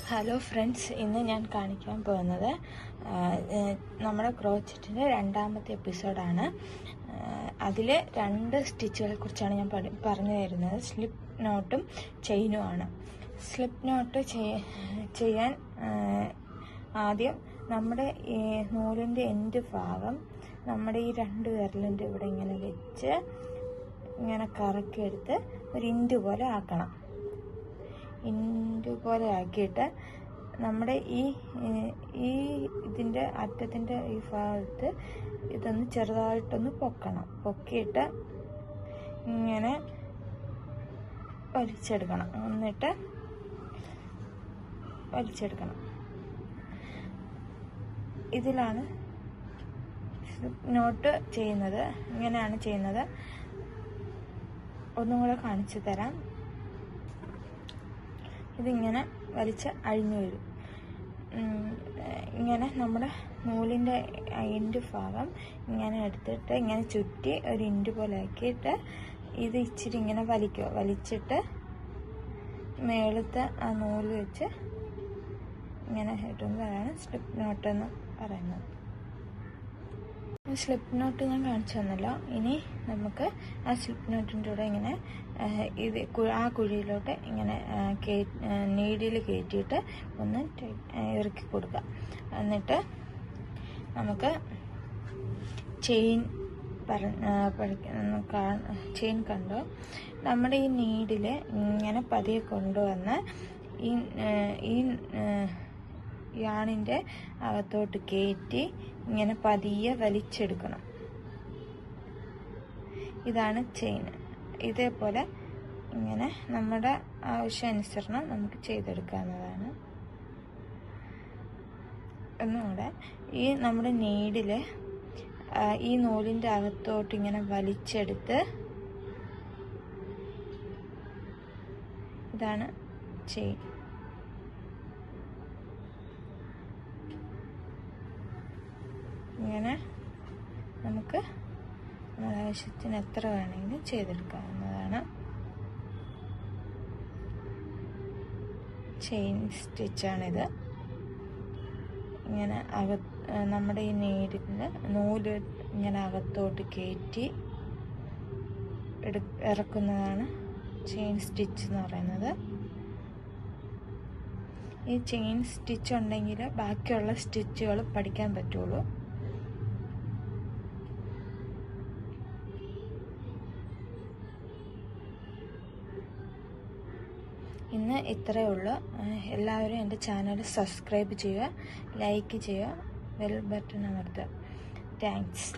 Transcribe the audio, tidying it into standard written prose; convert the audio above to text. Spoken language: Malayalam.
ഹലോ ഫ്രണ്ട്സ്, ഇന്ന് ഞാൻ കാണിക്കാൻ പോകുന്നത് നമ്മുടെ ക്രോച്ചറ്റിൻ്റെ രണ്ടാമത്തെ എപ്പിസോഡാണ്. അതിൽ 2 സ്റ്റിച്ചുകളെ കുറിച്ചാണ് ഞാൻ പറഞ്ഞു തരുന്നത്. സ്ലിപ്പ് നോട്ടും ചെയിനുമാണ്. സ്ലിപ്പ് നോട്ട് ചെയ്യാൻ ആദ്യം നമ്മുടെ ഈ നൂലിൻ്റെ എൻഡ് ഭാഗം നമ്മുടെ ഈ 2 വിരലിൻ്റെ ഇവിടെ ഇങ്ങനെ വെച്ച് ഇങ്ങനെ കറക്കിയെടുത്ത് ഒരു ഇൻഡ് പോലെ ആക്കണം. ഇൻഡ് പോലെ ആക്കിയിട്ട് നമ്മുടെ ഈ ഇതിൻ്റെ അറ്റത്തിൻ്റെ ഈ ഭാഗത്ത് ഇതൊന്ന് ചെറുതായിട്ടൊന്ന് പൊക്കിയിട്ട് ഇങ്ങനെ വലിച്ചെടുക്കണം. എന്നിട്ട് വലിച്ചെടുക്കണം. ഇതിലാണ് നോട്ട് ചെയ്യുന്നത്. ഇങ്ങനെയാണ് ചെയ്യുന്നത്. ഒന്നും കൂടെ കാണിച്ചു തരാം. ഇതിങ്ങനെ വലിച്ച് അഴിഞ്ഞു വരും. ഇങ്ങനെ നമ്മുടെ നൂലിൻ്റെ എൻഡ് ഭാഗം ഇങ്ങനെ എടുത്തിട്ട് ഇങ്ങനെ ചുറ്റി ഒരു ഇൻഡ് പോലെ ആക്കിയിട്ട് ഇത് ഇച്ചിരി ഇങ്ങനെ വലിച്ചിട്ട് മേളത്തെ ആ നൂല് വെച്ച് ഇങ്ങനെ ഇടുന്നതാണ് സ്ലിപ്പ് നോട്ട് എന്ന് പറയുന്നത്. സ്ലിപ്പ് നോട്ട് ഞാൻ കാണിച്ചു തന്നല്ലോ. ഇനി നമുക്ക് ആ സ്ലിപ്പ് നോട്ടിൻ്റെ കൂടെ ഇങ്ങനെ ആ കുഴിയിലോട്ട് ഇങ്ങനെ നീഡിൽ കയറ്റിയിട്ട് ഒന്ന് ഇറക്കി കൊടുക്കുക. എന്നിട്ട് നമുക്ക് ചെയിൻ ചെയിൻ കണ്ടോ, നമ്മുടെ ഈ നീഡിൽ ഇങ്ങനെ പതിയെ കൊണ്ടുവന്ന് ഈ യാണിൻ്റെ അകത്തോട്ട് കയറ്റി ഇങ്ങനെ പതിയെ വലിച്ചെടുക്കണം. ഇതാണ് ചെയിൻ. ഇതേപോലെ ഇങ്ങനെ നമ്മുടെ ആവശ്യാനുസരണം നമുക്ക് ചെയ്തെടുക്കാവുന്നതാണ്. ഒന്നുകൂടെ ഈ നമ്മുടെ നീഡിൽ ഈ നൂലിൻ്റെ അകത്തോട്ട് ഇങ്ങനെ വലിച്ചെടുത്ത് ഇതാണ് ചെയിൻ. ഇങ്ങനെ നമുക്ക് നമ്മുടെ ആവശ്യത്തിന് എത്ര വേണമെങ്കിലും ചെയ്തെടുക്കാവുന്നതാണ്. ചെയിൻ സ്റ്റിച്ചാണിത്. ഇങ്ങനെ നമ്മുടെ ഈ നീഡിന് നൂല് ഇങ്ങനെ അകത്തോട്ട് കയറ്റി ഇറക്കുന്നതാണ് ചെയിൻ സ്റ്റിച്ച് എന്ന് പറയുന്നത്. ഈ ചെയിൻ സ്റ്റിച്ച് ഉണ്ടെങ്കിൽ ബാക്കിയുള്ള സ്റ്റിച്ചുകൾ പഠിക്കാൻ പറ്റുള്ളൂ. ഇന്ന് ഇത്രയേ ഉള്ളൂ. എല്ലാവരും എൻ്റെ ചാനൽ സബ്സ്ക്രൈബ് ചെയ്യുക, ലൈക്ക് ചെയ്യുക, ബെൽ ബട്ടൺ അമർത്തുക. താങ്ക്സ്.